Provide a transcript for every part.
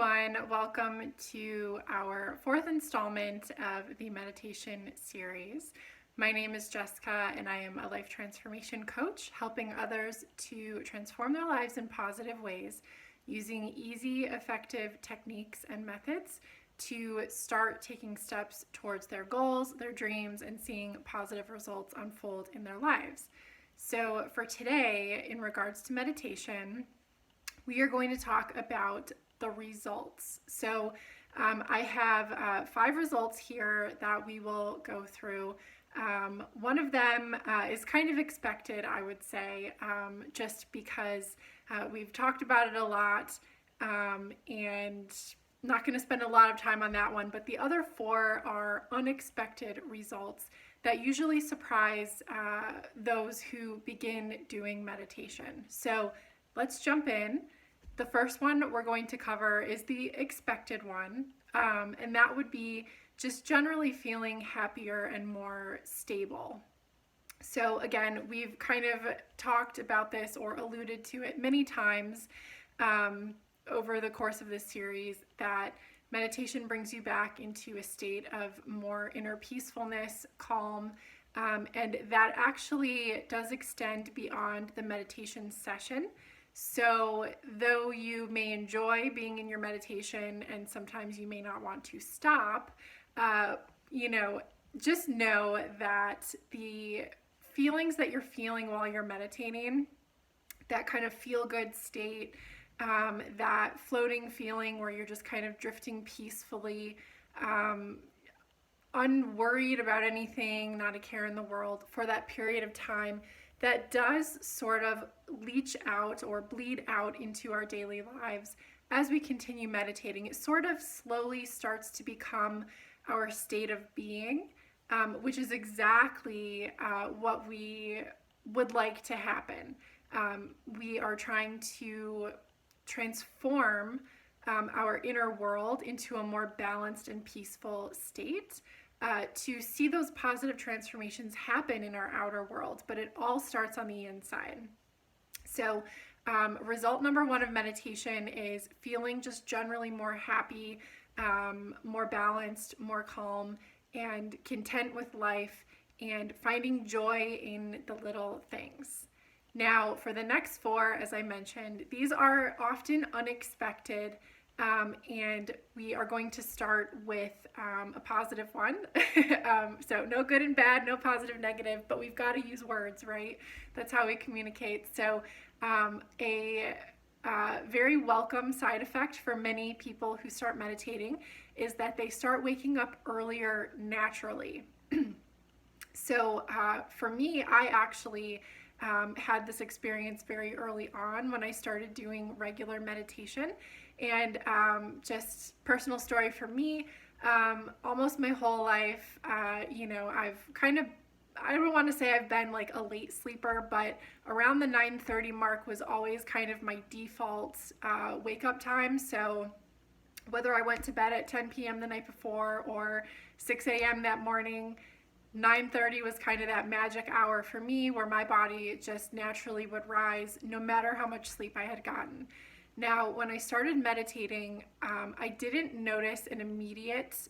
everyone. Welcome to our fourth installment of the meditation series. My name is Jessica, and I am a life transformation coach, helping others to transform their lives in positive ways using easy, effective techniques and methods to start taking steps towards their goals, their dreams, and seeing positive results unfold in their lives. So, for today, in regards to meditation, we are going to talk about the results. So I have 5 results here that we will go through. One of them is kind of expected, I would say, just because we've talked about it a lot, and not going to spend a lot of time on that one, but the other 4 are unexpected results that usually surprise those who begin doing meditation. So let's jump in. The first one we're going to cover is the expected one, and that would be just generally feeling happier and more stable. So again, we've kind of talked about this or alluded to it many times over the course of this series, that meditation brings you back into a state of more inner peacefulness, calm, and that actually does extend beyond the meditation session. So though you may enjoy being in your meditation and sometimes you may not want to stop, just know that the feelings that you're feeling while you're meditating, that kind of feel-good state, that floating feeling where you're just kind of drifting peacefully, unworried about anything, not a care in the world for that period of time, that does sort of leach out or bleed out into our daily lives as we continue meditating. It sort of slowly starts to become our state of being, which is exactly what we would like to happen. We are trying to transform our inner world into a more balanced and peaceful state, to see those positive transformations happen in our outer world, but it all starts on the inside. So result number 1 of meditation is feeling just generally more happy, more balanced, more calm, and content with life, and finding joy in the little things. Now, for the next 4, as I mentioned, these are often unexpected, and we are going to start with a positive one. So no good and bad, no positive, negative, but we've got to use words, right? That's how we communicate. So a very welcome side effect for many people who start meditating is that they start waking up earlier naturally. So for me, I actually had this experience very early on when I started doing regular meditation. And just personal story for me, almost my whole life, I've kind of, I don't want to say I've been like a late sleeper, but around the 9:30 mark was always kind of my default wake up time. So whether I went to bed at 10 p.m. the night before or 6 a.m. that morning, 9:30 was kind of that magic hour for me where my body just naturally would rise no matter how much sleep I had gotten. Now, when I started meditating, I didn't notice an immediate,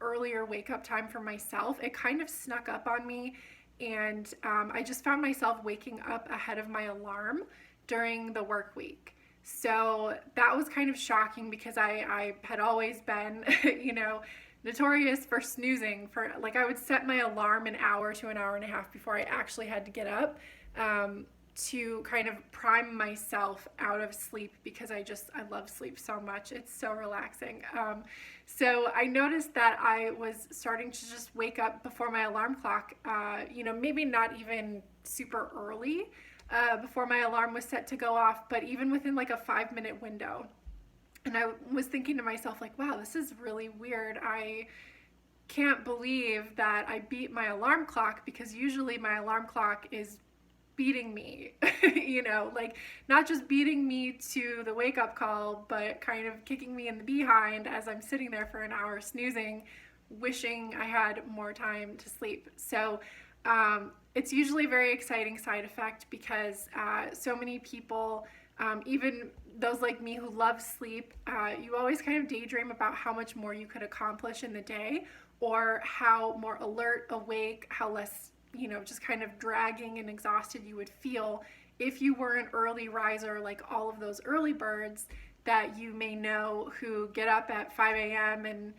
earlier wake up time for myself. It kind of snuck up on me, and I just found myself waking up ahead of my alarm during the work week. So that was kind of shocking because I had always been, notorious for snoozing. For like, I would set my alarm an hour to an hour and a half before I actually had to get up, to kind of prime myself out of sleep, because I love sleep so much. It's so relaxing. So I noticed that I was starting to just wake up before my alarm clock, maybe not even super early, before my alarm was set to go off, but even within like a 5-minute window. And I was thinking to myself, like, wow, this is really weird. I can't believe that I beat my alarm clock, because usually my alarm clock is beating me, like not just beating me to the wake up call, but kind of kicking me in the behind as I'm sitting there for an hour snoozing, wishing I had more time to sleep. So it's usually a very exciting side effect, because so many people, even those like me who love sleep, you always kind of daydream about how much more you could accomplish in the day, or how more alert, awake, how less, just kind of dragging and exhausted you would feel if you were an early riser, like all of those early birds that you may know, who get up at 5 a.m. and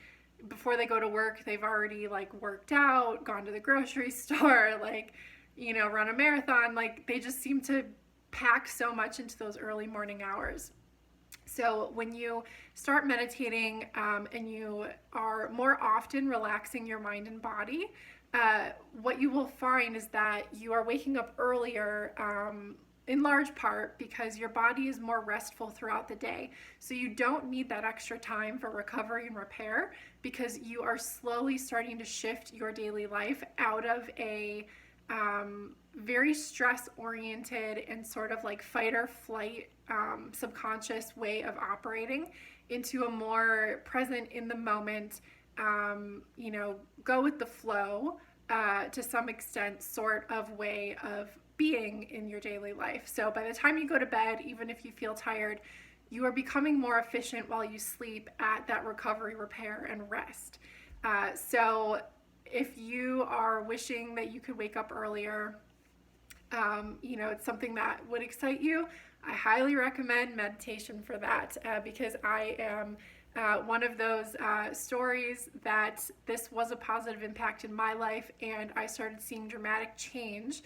before they go to work, they've already like worked out, gone to the grocery store, like, run a marathon. Like, they just seem to pack so much into those early morning hours. So when you start meditating and you are more often relaxing your mind and body, what you will find is that you are waking up earlier, in large part because your body is more restful throughout the day. So you don't need that extra time for recovery and repair, because you are slowly starting to shift your daily life out of a very stress-oriented and sort of like fight or flight subconscious way of operating into a more present, in the moment, go with the flow to some extent sort of way of being in your daily life. So by the time you go to bed, even if you feel tired, you are becoming more efficient while you sleep at that recovery, repair, and rest. So if you are wishing that you could wake up earlier, it's something that would excite you, I highly recommend meditation for that, because I am one of those stories that this was a positive impact in my life, and I started seeing dramatic change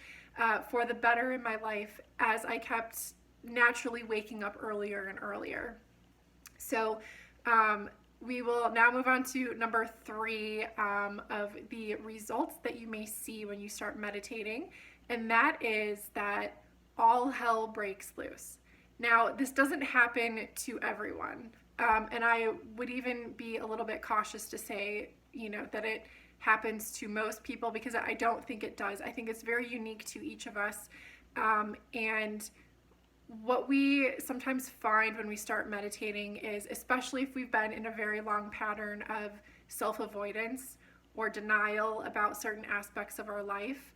for the better in my life as I kept naturally waking up earlier and earlier. So we will now move on to number 3 of the results that you may see when you start meditating, and that is that all hell breaks loose. Now, this doesn't happen to everyone, and I would even be a little bit cautious to say, that it happens to most people, because I don't think it does. I think it's very unique to each of us, and what we sometimes find when we start meditating is, especially if we've been in a very long pattern of self-avoidance or denial about certain aspects of our life,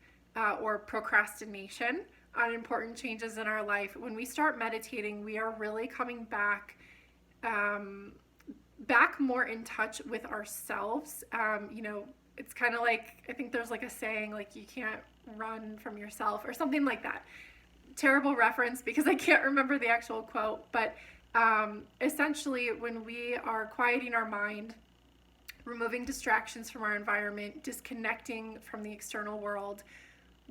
or procrastination on important changes in our life, when we start meditating, we are really coming back more in touch with ourselves. It's kind of like, I think there's like a saying, like, you can't run from yourself or something like that. Terrible reference because I can't remember the actual quote, but essentially when we are quieting our mind, removing distractions from our environment, disconnecting from the external world,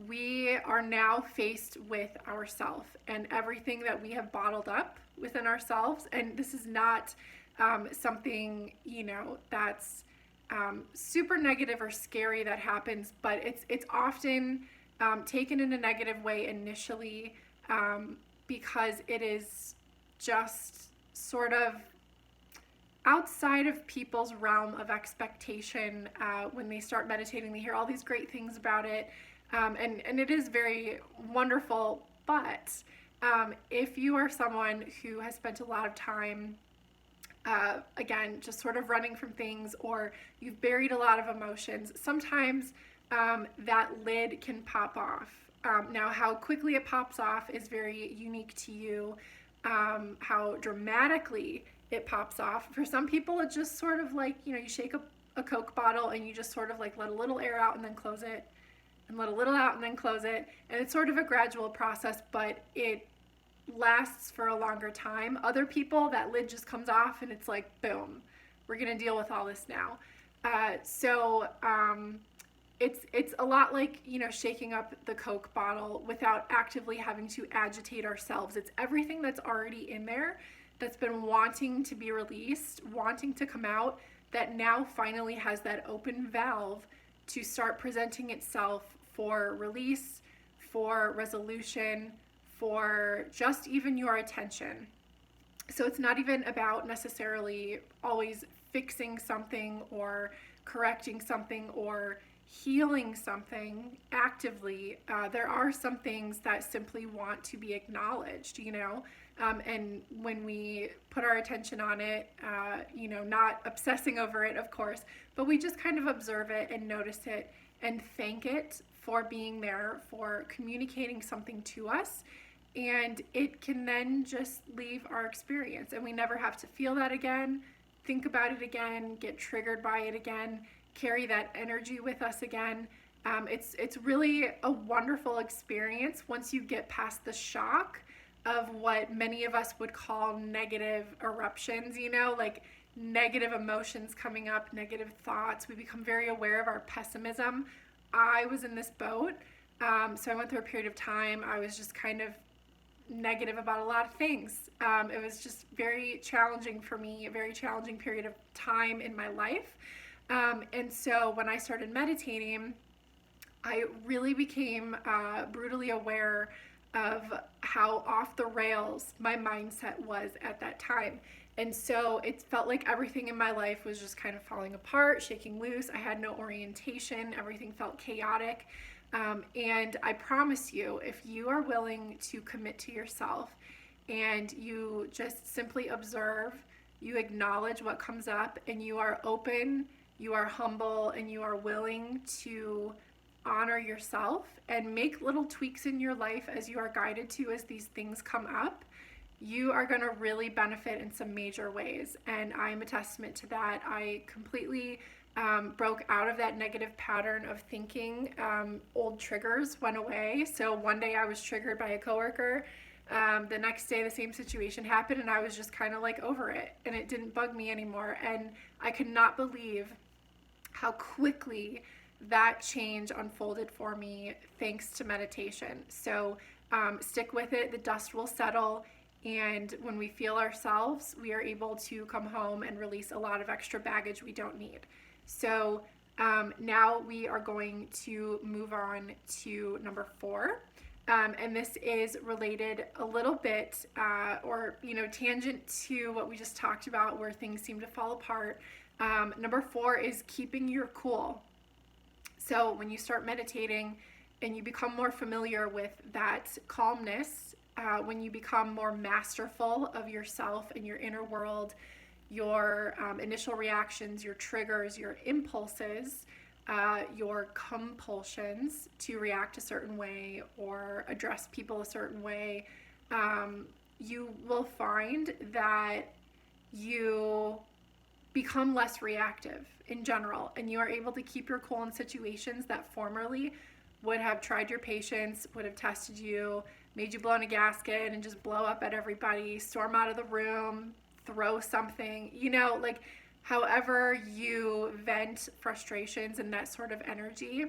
we are now faced with ourselves and everything that we have bottled up within ourselves. And this is not something, that's super negative or scary that happens, but it's often taken in a negative way initially, because it is just sort of outside of people's realm of expectation. When they start meditating, they hear all these great things about it, and it is very wonderful, but if you are someone who has spent a lot of time again, just sort of running from things, or you've buried a lot of emotions, sometimes that lid can pop off. Now, how quickly it pops off is very unique to you. How dramatically it pops off. For some people, it's just sort of like, you shake a Coke bottle and you just sort of like let a little air out and then close it, and let a little out and then close it. And it's sort of a gradual process, but it lasts for a longer time. Other people, that lid just comes off and it's like, boom, we're gonna deal with all this now. It's a lot like, shaking up the Coke bottle without actively having to agitate ourselves. It's everything that's already in there, that's been wanting to be released, wanting to come out, that now finally has that open valve to start presenting itself for release, for resolution, for just even your attention. So it's not even about necessarily always fixing something or correcting something or healing something actively. There are some things that simply want to be acknowledged, and when we put our attention on it, not obsessing over it, of course, but we just kind of observe it and notice it and thank it for being there, for communicating something to us. and it can then just leave our experience, and we never have to feel that again, think about it again, get triggered by it again, carry that energy with us again. It's really a wonderful experience once you get past the shock of what many of us would call negative eruptions, like negative emotions coming up, negative thoughts. We become very aware of our pessimism. I was in this boat. So I went through a period of time. I was just kind of negative about a lot of things. It was just very challenging for me, a very challenging period of time in my life. And so when I started meditating, I really became brutally aware of how off the rails my mindset was at that time. And so it felt like everything in my life was just kind of falling apart, shaking loose. I had no orientation. Everything felt chaotic. And I promise you, if you are willing to commit to yourself and you just simply observe, you acknowledge what comes up, and you are open, you are humble, and you are willing to honor yourself and make little tweaks in your life as you are guided to as these things come up, you are going to really benefit in some major ways. And I am a testament to that. I completely broke out of that negative pattern of thinking. Old triggers went away. So one day I was triggered by a coworker. The next day the same situation happened, and I was just kind of like over it, and it didn't bug me anymore. And I could not believe how quickly that change unfolded for me thanks to meditation. So stick with it. The dust will settle. And when we feel ourselves, we are able to come home and release a lot of extra baggage we don't need. So now we are going to move on to number 4. And this is related a little bit tangent to what we just talked about, where things seem to fall apart. Number 4 is keeping your cool. So when you start meditating and you become more familiar with that calmness, when you become more masterful of yourself and your inner world, your initial reactions, your triggers, your impulses, your compulsions to react a certain way or address people a certain way, you will find that you become less reactive in general, and you are able to keep your cool in situations that formerly would have tried your patience, would have tested you, made you blow in a gasket and just blow up at everybody, storm out of the room, throw something, however you vent frustrations and that sort of energy,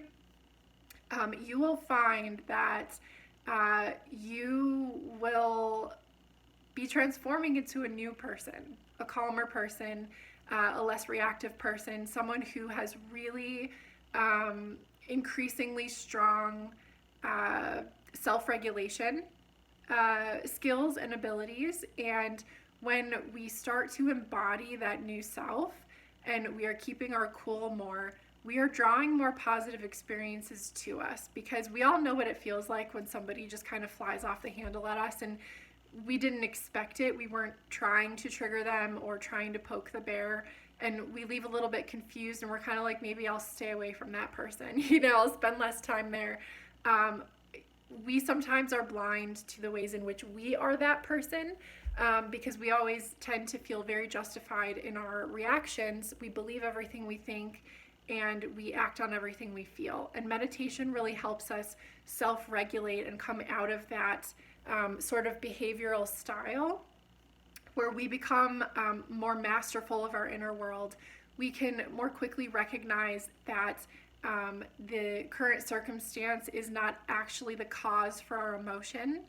you will find that you will be transforming into a new person, a calmer person, a less reactive person, someone who has really increasingly strong self-regulation skills and abilities. And when we start to embody that new self and we are keeping our cool more, we are drawing more positive experiences to us, because we all know what it feels like when somebody just kind of flies off the handle at us and we didn't expect it. We weren't trying to trigger them or trying to poke the bear, and we leave a little bit confused, and we're kind of like, maybe I'll stay away from that person. I'll spend less time there. We sometimes are blind to the ways in which we are that person, because we always tend to feel very justified in our reactions. We believe everything we think, and we act on everything we feel. And meditation really helps us self-regulate and come out of that sort of behavioral style where we become more masterful of our inner world. We can more quickly recognize that the current circumstance is not actually the cause for our emotion,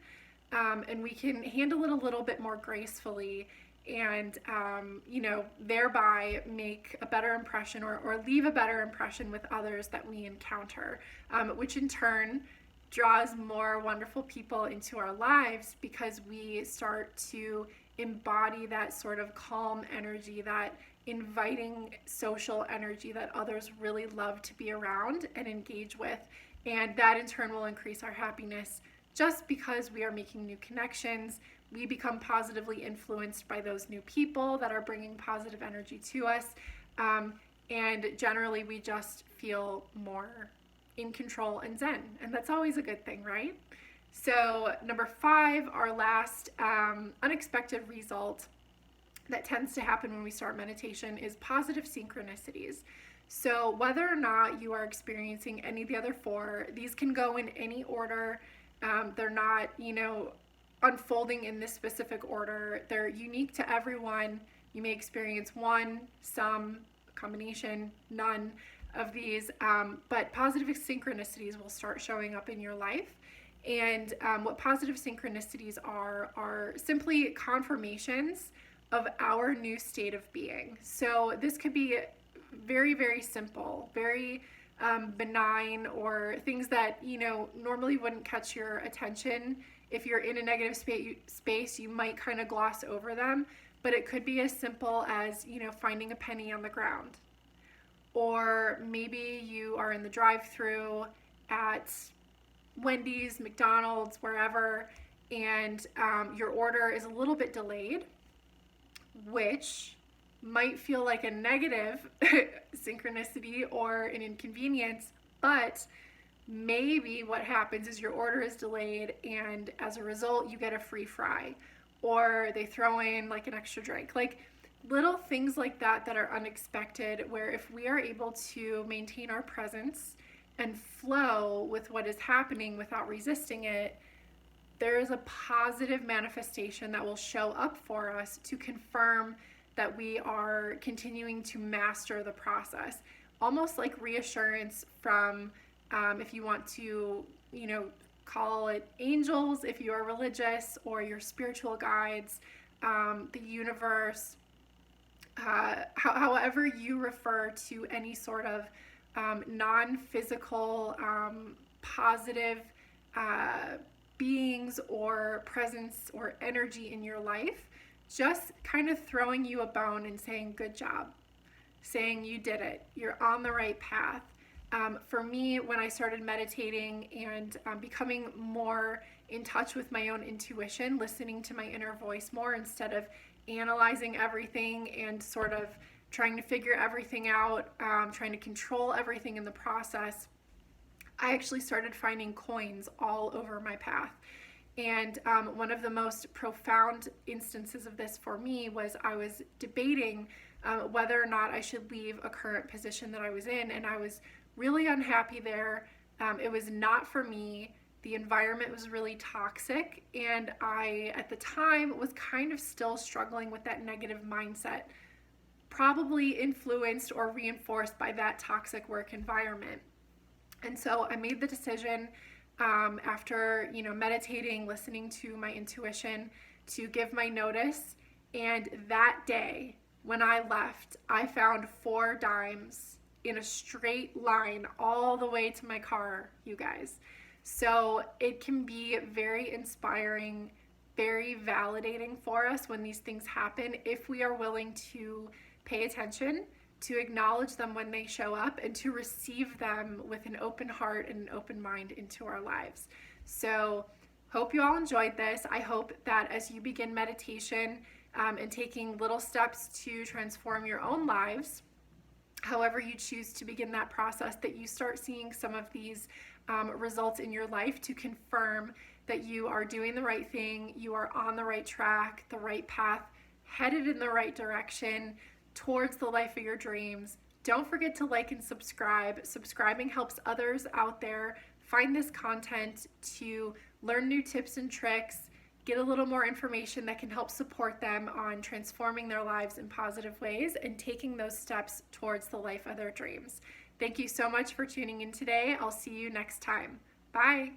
and we can handle it a little bit more gracefully, and thereby make a better impression or leave a better impression with others that we encounter, which in turn draws more wonderful people into our lives, because we start to embody that sort of calm energy, that inviting social energy that others really love to be around and engage with. And that in turn will increase our happiness, just because we are making new connections. We become positively influenced by those new people that are bringing positive energy to us. And generally we just feel more in control and zen. And that's always a good thing, right? So number 5, our last unexpected result that tends to happen when we start meditation is positive synchronicities. So whether or not you are experiencing any of the other 4, these can go in any order. They're not, unfolding in this specific order. They're unique to everyone. You may experience one, some, combination, none of these, but positive synchronicities will start showing up in your life. And what positive synchronicities are simply confirmations of our new state of being. So this could be very, very simple, very benign, or things that, normally wouldn't catch your attention. If you're in a negative space, you might kind of gloss over them, but it could be as simple as, finding a penny on the ground. Or maybe you are in the drive-thru at Wendy's, McDonald's, wherever, and your order is a little bit delayed, which might feel like a negative synchronicity or an inconvenience, but maybe what happens is your order is delayed, and as a result, you get a free fry, or they throw in like an extra drink. Like little things like that are unexpected, where if we are able to maintain our presence and flow with what is happening without resisting it, there is a positive manifestation that will show up for us to confirm that we are continuing to master the process. Almost like reassurance from, if you want to, call it angels if you are religious, or your spiritual guides, the universe, however you refer to any sort of non-physical, positive beings or presence or energy in your life, just kind of throwing you a bone and saying, good job, saying you did it, you're on the right path. For me, when I started meditating and becoming more in touch with my own intuition, listening to my inner voice more instead of analyzing everything and sort of trying to figure everything out, trying to control everything in the process, I actually started finding coins all over my path. And one of the most profound instances of this for me was I was debating whether or not I should leave a current position that I was in, and I was really unhappy there. It was not for me. The environment was really toxic, and I, at the time, was kind of still struggling with that negative mindset, probably influenced or reinforced by that toxic work environment. And so I made the decision, after meditating, listening to my intuition, to give my notice. And that day when I left, I found 4 dimes in a straight line all the way to my car, you guys. So it can be very inspiring, very validating for us when these things happen, if we are willing to pay attention, to acknowledge them when they show up, and to receive them with an open heart and an open mind into our lives. So hope you all enjoyed this. I hope that as you begin meditation and taking little steps to transform your own lives, however you choose to begin that process, that you start seeing some of these results in your life to confirm that you are doing the right thing, you are on the right track, the right path, headed in the right direction towards the life of your dreams. Don't forget to like and subscribe. Subscribing helps others out there find this content, to learn new tips and tricks, get a little more information that can help support them on transforming their lives in positive ways and taking those steps towards the life of their dreams. Thank you so much for tuning in today. I'll see you next time. Bye.